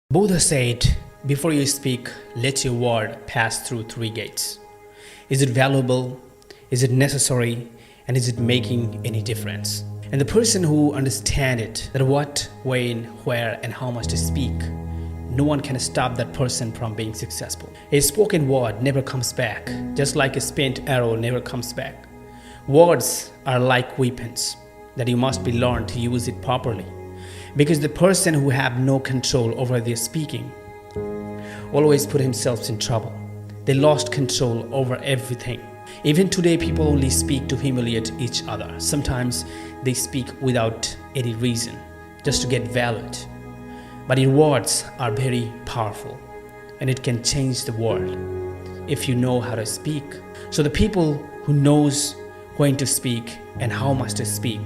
Buddha said, before you speak, let your word pass through three gates. Is it valuable? Is it necessary? And is it making any difference? And the person who understands it, that what, when, where, and how much to speak, no one can stop that person from being successful. A spoken word never comes back, just like a spent arrow never comes back. Words are like weapons that you must be learned to use it properly. Because the person who have no control over their speaking always put himself in trouble. They lost control over everything. Even today, people only speak to humiliate each other. Sometimes they speak without any reason, just to get valued. But your words are very powerful, and it can change the world if you know how to speak. So the people who knows when to speak and how much to speak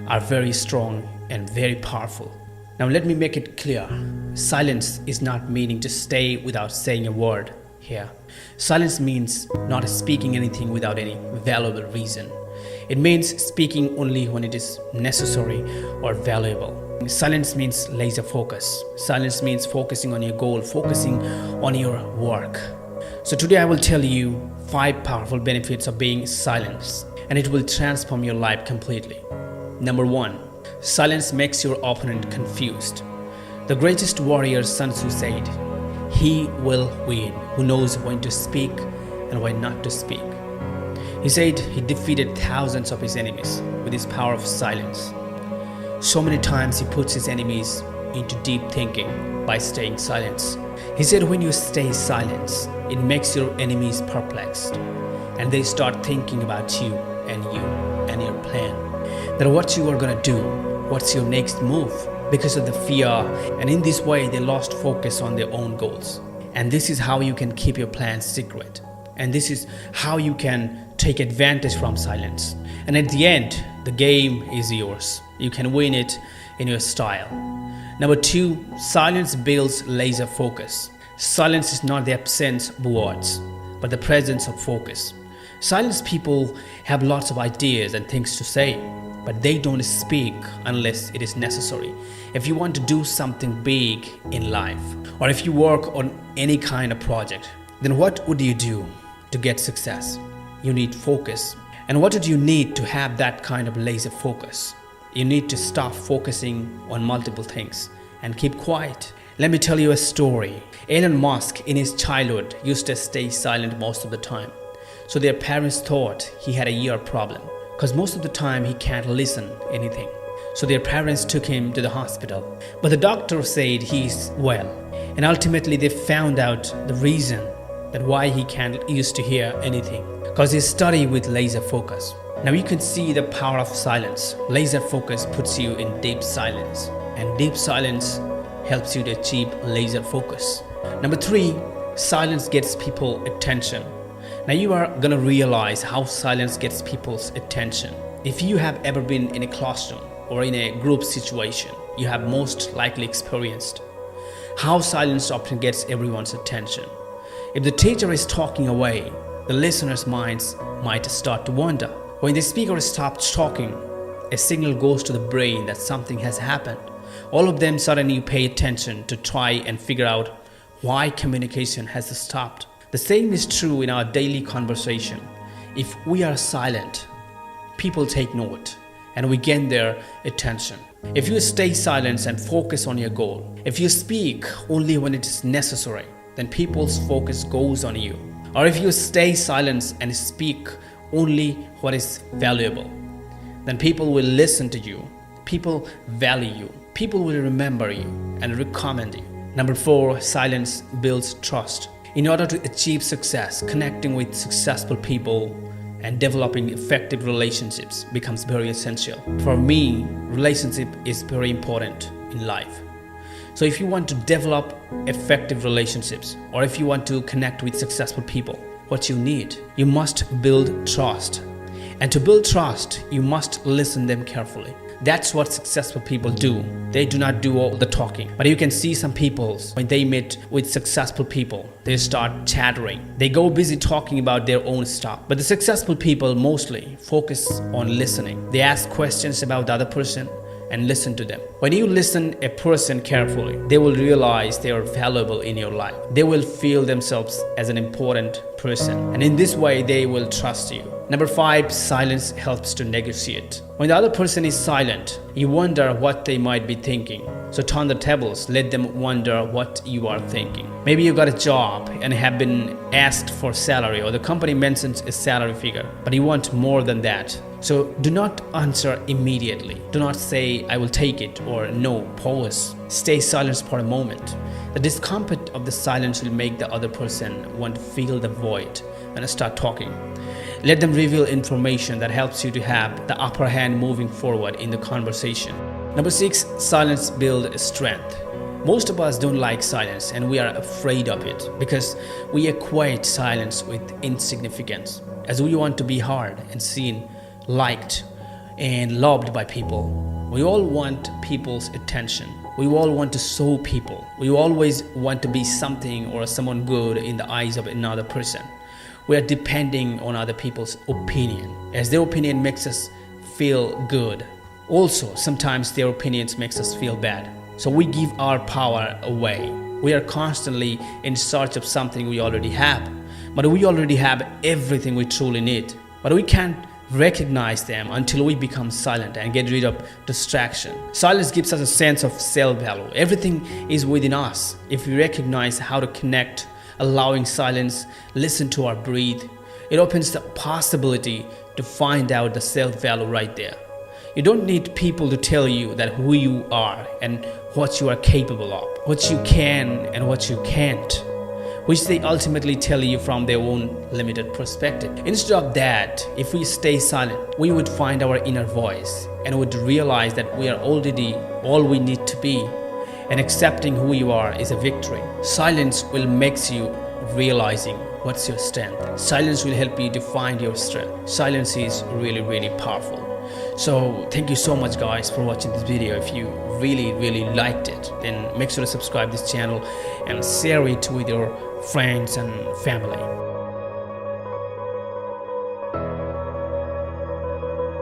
are very strong and very powerful. Now let me make it clear. Silence is not meaning to stay without saying a word here. Silence means not speaking anything without any valuable reason. It means speaking only when it is necessary or valuable. Silence means laser focus. Silence means focusing on your goal, focusing on your work. So today I will tell you 5 powerful benefits of being silent, and it will transform your life completely. Number 1. Silence makes your opponent confused. The greatest warrior Sun Tzu said, "He will win who knows when to speak and when not to speak." He said he defeated thousands of his enemies with his power of silence. So many times he puts his enemies into deep thinking by staying silent. He said when you stay silent, it makes your enemies perplexed, and they start thinking about you and your plan. That what you are gonna do, what's your next move, because of the fear, and in this way they lost focus on their own goals. And this is how you can keep your plans secret, and this is how you can take advantage from silence. And at the end, the game is yours. You can win it in your style. Number 2, silence builds laser focus. Silence is not the absence of words, but the presence of focus. Silenced people have lots of ideas and things to say, but they don't speak unless it is necessary. If you want to do something big in life, or if you work on any kind of project, then what would you do to get success? You need focus. And what do you need to have that kind of laser focus? You need to stop focusing on multiple things and keep quiet. Let me tell you a story. Elon Musk in his childhood used to stay silent most of the time. So their parents thought he had a ear problem, because most of the time he can't listen anything. So their parents took him to the hospital. But the doctor said he's well. And ultimately they found out the reason that why he can't used to hear anything. Because he studied with laser focus. Now you can see the power of silence. Laser focus puts you in deep silence. And deep silence helps you to achieve laser focus. Number 3, silence gets people attention. Now you are gonna realize how silence gets people's attention. If you have ever been in a classroom or in a group situation, you have most likely experienced how silence often gets everyone's attention. If the teacher is talking away, the listeners' minds might start to wander. When the speaker stops talking, a signal goes to the brain that something has happened. All of them suddenly pay attention to try and figure out why communication has stopped. The same is true in our daily conversation. If we are silent, people take note and we gain their attention. If you stay silent and focus on your goal, if you speak only when it is necessary, then people's focus goes on you. Or if you stay silent and speak only what is valuable, then people will listen to you, people value you, people will remember you and recommend you. Number 4, silence builds trust. In order to achieve success, connecting with successful people and developing effective relationships becomes very essential. For me, relationship is very important in life. So if you want to develop effective relationships, or if you want to connect with successful people, what you need, you must build trust. And to build trust, you must listen them carefully. That's what successful people do. They do not do all the talking. But you can see some people, when they meet with successful people, they start chattering. They go busy talking about their own stuff. But the successful people mostly focus on listening. They ask questions about the other person. and listen to them. When you listen a person carefully, they will realize they are valuable in your life. They will feel themselves as an important person, and in this way they will trust you. Number 5, silence helps to negotiate. When the other person is silent, you wonder what they might be thinking. So turn the tables, let them wonder what you are thinking. Maybe you got a job and have been asked for salary, or the company mentions a salary figure, but you want more than that. So do not answer immediately. Do not say, I will take it, or no, pause. Stay silent for a moment. The discomfort of the silence will make the other person want to fill the void and start talking. Let them reveal information that helps you to have the upper hand moving forward in the conversation. Number 6, silence builds strength. Most of us don't like silence, and we are afraid of it because we equate silence with insignificance, as we want to be heard and seen, liked and loved by people. We all want people's attention. We all want to show people. We always want to be something or someone good in the eyes of another person. We are depending on other people's opinion, as their opinion makes us feel good. Also, sometimes their opinions makes us feel bad. So we give our power away. We are constantly in search of something we already have. But we already have everything we truly need. But we can't recognize them until we become silent and get rid of distraction. Silence gives us a sense of self-value. Everything is within us. If we recognize how to connect, allowing silence, listen to our breathe, it opens the possibility to find out the self-value right there. You don't need people to tell you that who you are and what you are capable of, what you can and what you can't, which they ultimately tell you from their own limited perspective. Instead of that, if we stay silent, we would find our inner voice and would realize that we are already all we need to be, and accepting who you are is a victory. Silence will make you realizing what's your strength. Silence will help you to find your strength. Silence is really, really powerful. So thank you so much guys for watching this video. If you really liked it, then make sure to subscribe this channel and share it with your friends and family.